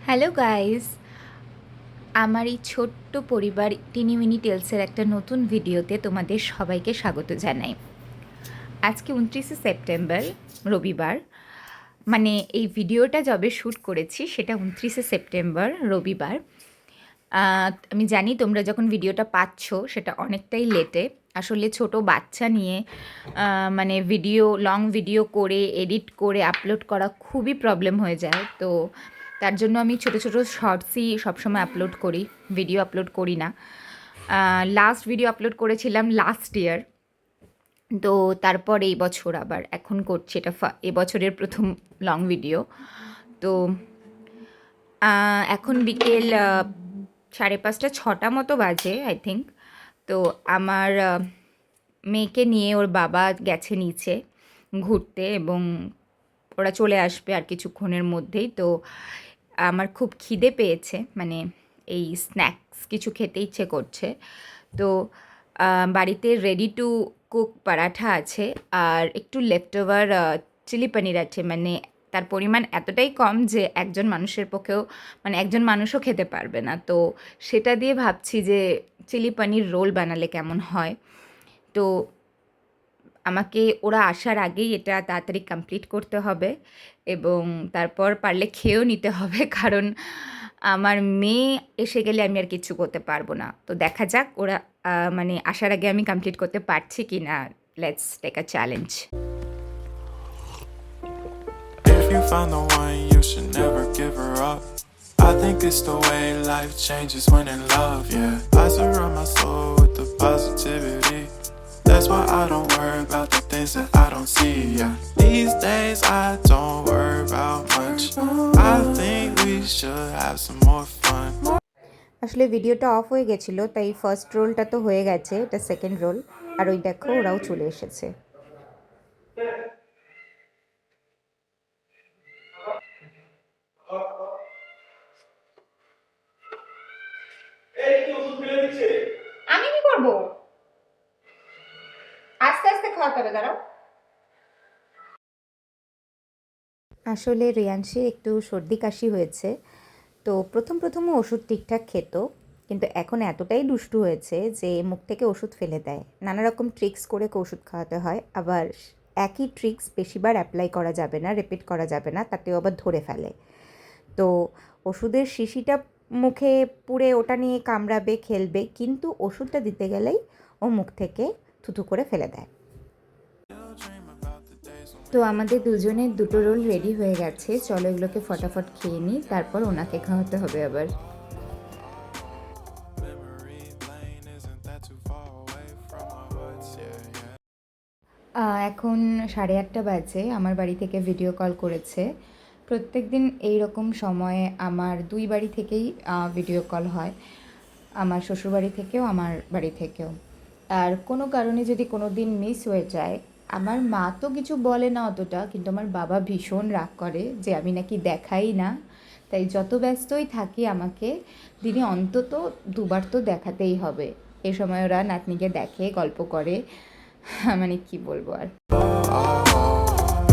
Hello guys, আমার এই ছোট্ট পরিবার টিনিমিনি টেলসের একটা নতুন ভিডিওতে তোমাদের সবাইকে স্বাগত জানাই। আজকে 29শে সেপ্টেম্বর, রবিবার। মানে এই ভিডিওটা যবে শ্যুট করেছি সেটা 29শে সেপ্টেম্বর, রবিবার। আমি জানি তোমরা যখন ভিডিওটা পাচ্ছ সেটা অনেকটাই লেটে। আসলে ছোট বাচ্চা নিয়ে মানে লং ভিডিও করে এডিট করে আপলোড করা খুবই প্রবলেম হয়ে যায়। তো তার জন্য আমি ছোট ছোট শর্টসই সবসময় আপলোড করি, ভিডিও আপলোড করি না। লাস্ট ভিডিও আপলোড করেছিলাম লাস্ট ইয়ার, তো তারপর এই বছর আবার এখন করছি, এটা এবছরের প্রথম লং ভিডিও। তো এখন বিকেল 5:30 6টা মতো বাজে আই থিঙ্ক। তো আমার মেয়েকে নিয়ে ওর বাবা গেছে নিচে ঘুরতে এবং ওরা চলে আসবে আর কিছুক্ষণের মধ্যেই। তো আমার খুব খিদে পেয়েছে, মানে এই স্ন্যাক্স কিছু খেতে ইচ্ছে করছে। তো বাড়িতে রেডি টু কুক পরাঠা আছে আর একটু লেফটওভার চিলি পনির আছে। মানে তার পরিমাণ এতটাই কম যে একজন মানুষের পক্ষেও, মানে একজন মানুষও খেতে পারবে না। তো সেটা দিয়ে ভাবছি যে চিলি পনির রোল বানালে কেমন হয়। তো আমাকে ওরা আসার আগেই এটা তাড়াতাড়ি কমপ্লিট করতে হবে এবং তারপর পারলে খেয়েও নিতে হবে, কারণ আমার মেয়ে এসে গেলে আমি আর কিচ্ছু করতে পারবো না। তো দেখা যাক ওরা মানে আসার আগে আমি কমপ্লিট করতে পারছি কি না। Let's take a challenge. If you find the one, you should never give her up. I think it's the way life changes when in love, yeah. I surround my soul with the positivity. That's why I don't worry about the things that I don't see, yeah. These days I don't worry about much. I think we should have some more fun. আসলে ভিডিওটা of হয়ে গেছিলো, তাই first রোলটা তো হয়ে গেছে, এটা সেকেন্ড রোল। আর ওই দেখো ওরাও চলে এসেছে। আমি কি করবো? আস্তে আস্তে খাওয়াতে হবে, দাঁড়াও। আসলে রিয়াংশীর একটু সর্দি কাশি হয়েছে। তো প্রথম ওষুধ ঠিকঠাক খেত, কিন্তু এখন এতটাই দুষ্টু হয়েছে যে মুখ থেকে ওষুধ ফেলে দেয়। নানা রকম ট্রিক্স করে ওষুধ খাওয়াতে হয়, আবার একই ট্রিক্স বেশিবার অ্যাপ্লাই করা যাবে না, রিপিট করা যাবে না, তাতেও আবার ধরে ফেলে। তো ওষুধের শিশিটা মুখে পুড়ে ওটা নিয়ে কামড়াবে, খেলবে, কিন্তু ওষুধটা দিতে গেলেই ও মুখ থেকে থুথু করে ফেলে দেয়। তো আমাদের দুজনের দুটো রোল রেডি হয়ে গেছে, চলো এগুলোকে ফটাফট খেয়ে নিই, তারপর ওনাকে খাওয়াতে হবে আবার। এখন 8:30 বাজে, আমার বাড়ি থেকে ভিডিও কল করেছে। প্রত্যেক দিন এইরকম সময়ে আমার দুই বাড়ি থেকেই ভিডিও কল হয়, আমার শ্বশুরবাড়ি থেকেও আমার বাড়ি থেকেও। আর কোনো কারণে যদি কোনো দিন মিস হয়ে যায়, আমার মা তো কিছু বলে না অতটা, কিন্তু আমার বাবা ভীষণ রাগ করে যে আমি নাকি দেখাই না। তাই যত ব্যস্তই থাকি আমাকে দিনে অন্তত 2বার তো দেখাতেই হবে। এই সময় ওরা নাতনিকে দেখে, গল্প করে, মানে কি বলবো আর।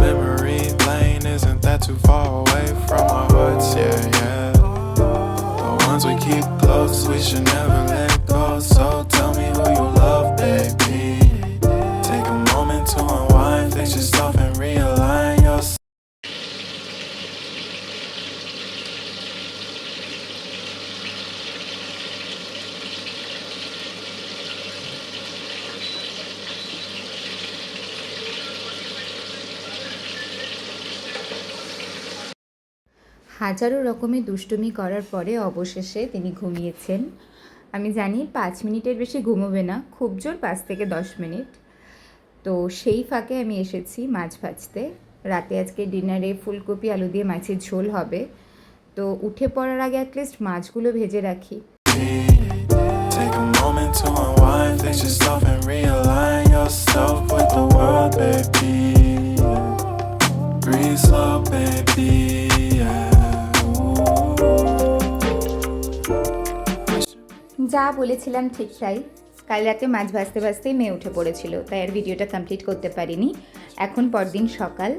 Memory lane, isn't that too far away from our hearts? Yeah, yeah. The ones we keep close, we should never let go. So tell me who you love, baby. Take a moment to unwind, fix yourself and realign yourself. হাজারো রকমের দুষ্টুমি করার পরে অবশেষে তিনি ঘুমিয়েছেন। আমি জানি 5 মিনিটের বেশি ঘুমোবে না, খুব জোর 5 থেকে 10 মিনিট। তো সেই ফাঁকে আমি এসেছি মাছ ভাজতে। রাতে আজকে ডিনারে ফুলকপি আলু দিয়ে মাছের ঝোল হবে। তো উঠে পড়ার আগে অ্যাটলিস্ট মাছগুলো ভেজে রাখি। Take a moment to unwind, fix yourself and realign yourself with the world, baby. Breathe slow, baby. যা বলেছিলাম ঠিক তাই, কাল রাতে মাছ ভাজতে ভাজতেই মেয়ে উঠে পড়েছিল, তাই আর ভিডিওটা কমপ্লিট করতে পারিনি। এখন পরদিন সকাল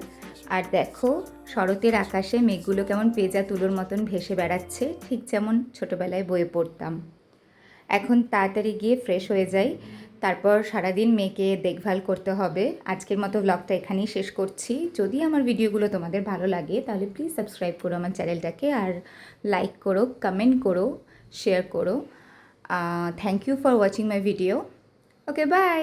আর দেখো শরতের আকাশে মেঘগুলো কেমন পেঁজা তুলোর মতন ভেসে বেড়াচ্ছে, ঠিক যেমন ছোটোবেলায় বইয়ে পড়তাম। এখন তাড়াতাড়ি গিয়ে ফ্রেশ হয়ে যাই, তারপর সারাদিন মেয়েকে দেখভাল করতে হবে। আজকের মতো ব্লগটা এখানেই শেষ করছি। যদি আমার ভিডিওগুলো তোমাদের ভালো লাগে তাহলে প্লিজ সাবস্ক্রাইব করো আমার চ্যানেলটাকে, আর লাইক করো, কমেন্ট করো, শেয়ার করো। Thank you for watching my video. Okay, by.